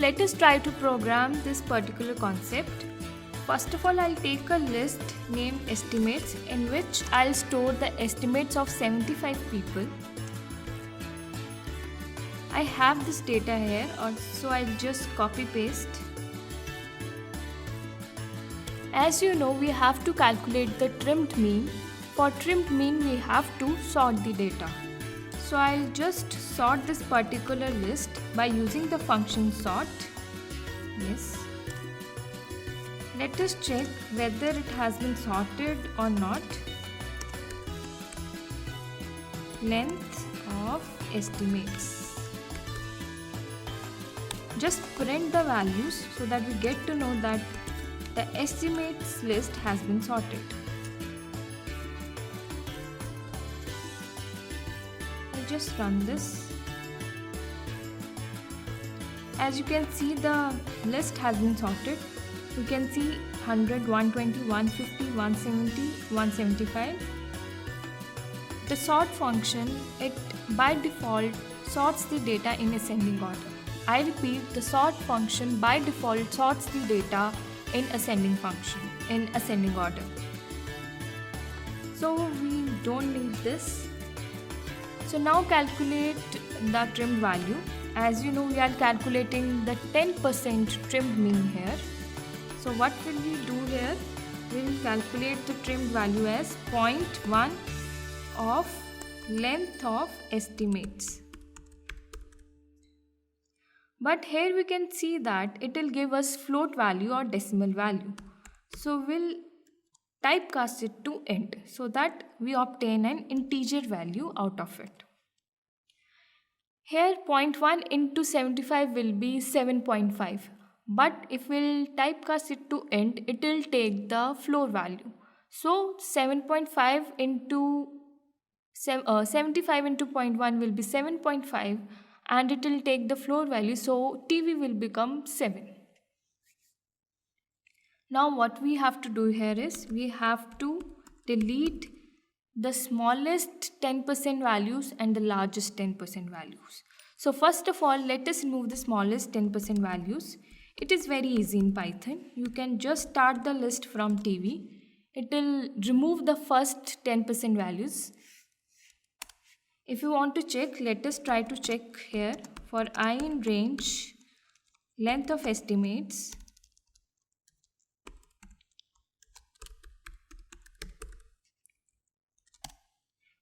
let us try to program this particular concept. First of all, I'll take a list named estimates in which I'll store the estimates of 75 people. I have this data here, so I'll just copy paste. As you know, we have to calculate the trimmed mean. For trimmed mean, we have to sort the data. So I'll just sort this particular list by using the function sort. Yes. Let us check whether it has been sorted or not. Length of estimates. Just print the values so that we get to know that the estimates list has been sorted. I'll just run this. As you can see, the list has been sorted. You can see 100, 120, 150, 170, 175. The sort function, it by default sorts the data in ascending order. I repeat, the sort function by default sorts the data in ascending order. So we don't need this. So now calculate the trimmed value. As you know, we are calculating the 10% trimmed mean here. So what will we do here? We will calculate the trimmed value as 0.1 of length of estimates. But here we can see that it will give us float value or decimal value. So we'll typecast it to int so that we obtain an integer value out of it. Here 0.1 into 75 will be 7.5. But if we'll typecast it to int, it will take the floor value. So 7.5 into 75 into 0.1 will be 7.5 and it will take the floor value. So TV will become 7. Now what we have to do here is we have to delete the smallest 10% values and the largest 10% values. So first of all, let us remove the smallest 10% values. It is very easy in Python. You can just start the list from TV. It will remove the first 10% values. If you want to check, let us try to check here. For I in range, length of estimates,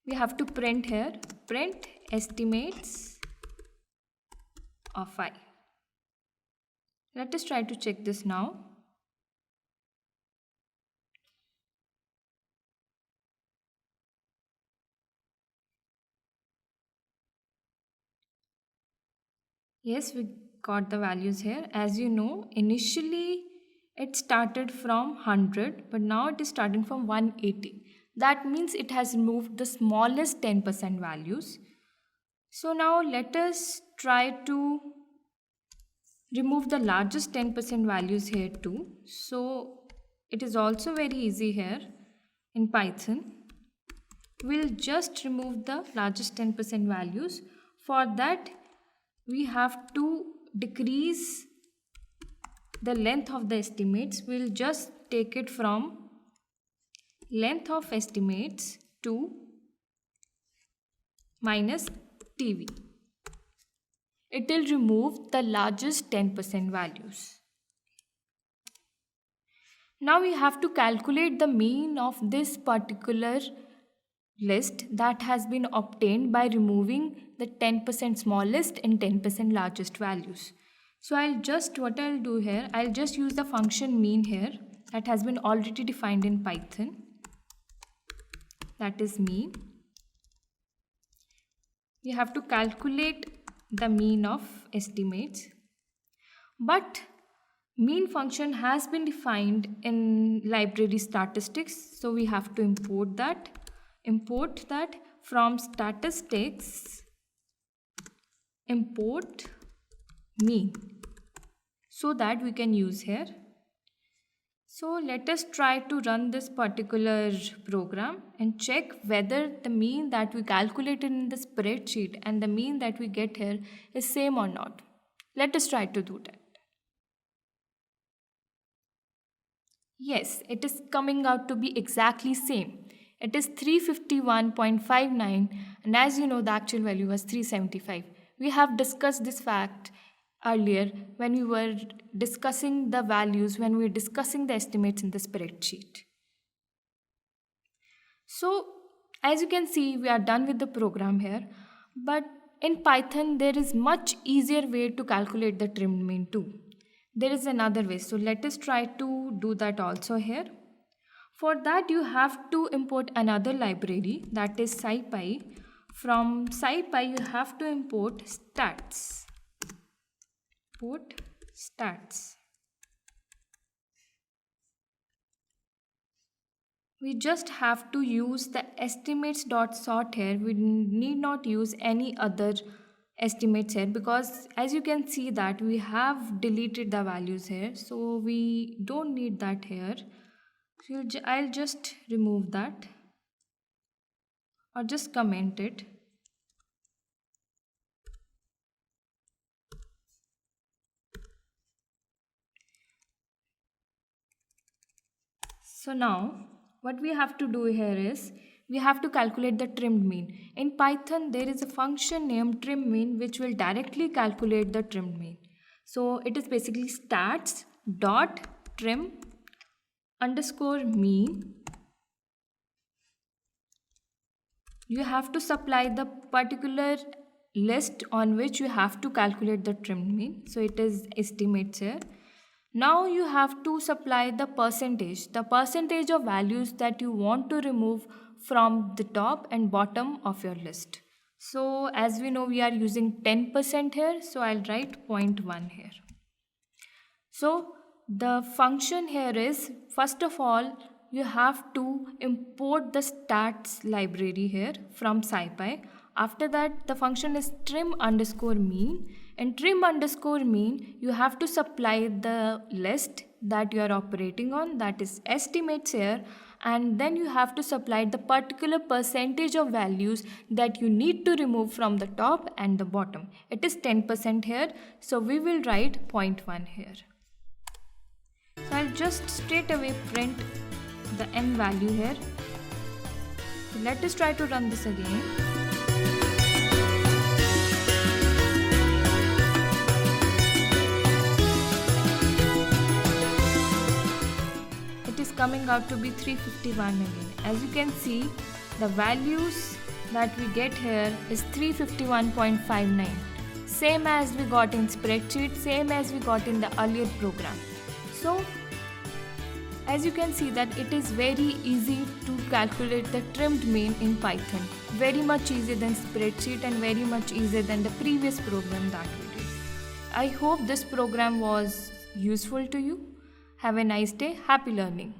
we have to print here, print estimates of I. Let us try to check this now. Yes, we got the values here. As you know, initially it started from 100, but now it is starting from 180. That means it has removed the smallest 10% values. So now let us try to remove the largest 10% values here too. So it is also very easy here in Python. We'll just remove the largest 10% values. For that, we have to decrease the length of the estimates. We'll just take it from length of estimates to minus TV. It will remove the largest 10% values. Now we have to calculate the mean of this particular list that has been obtained by removing the 10% smallest and 10% largest values. So what I'll do here, I'll just use the function mean here that has been already defined in Python. That is mean. We have to calculate the mean of estimates, but mean function has been defined in library statistics, so we have to import that from statistics, import mean, so that we can use here. So let us try to run this particular program and check whether the mean that we calculated in the spreadsheet and the mean that we get here is same or not. Let us try to do that. Yes, it is coming out to be exactly same. It is 351.59, and as you know the actual value was 375. We have discussed this fact earlier when we were discussing the values, when we were discussing the estimates in the spreadsheet. So as you can see, we are done with the program here, but in Python there is much easier way to calculate the trimmed mean too. There is another way, so let us try to do that also here. For that you have to import another library, that is SciPy. From SciPy you have to import stats. Import stats. We just have to use the estimates.sort here. We need not use any other estimates here, because as you can see that we have deleted the values here, so we don't need that here. So I'll just remove that or just comment it. So now what we have to do here is we have to calculate the trimmed mean. In Python there is a function named trim mean which will directly calculate the trimmed mean. So it is basically stats dot trim underscore mean. You have to supply the particular list on which you have to calculate the trimmed mean. So it is estimates here. Now you have to supply the percentage of values that you want to remove from the top and bottom of your list. So as we know we are using 10% here, so I'll write 0.1 here. So the function here is, first of all you have to import the stats library here from SciPy. After that the function is trim underscore mean. In trim underscore mean you have to supply the list that you are operating on, that is estimates here, and then you have to supply the particular percentage of values that you need to remove from the top and the bottom. It is 10% here, so we will write 0.1 here. So I'll just straight away print the n value here. So let us try to run this again. It is coming out to be 351 again. As you can see, the values that we get here is 351.59. Same as we got in spreadsheet, same as we got in the earlier program. So as you can see that it is very easy to calculate the trimmed mean in Python. Very much easier than spreadsheet and very much easier than the previous program that we did. I hope this program was useful to you. Have a nice day. Happy learning.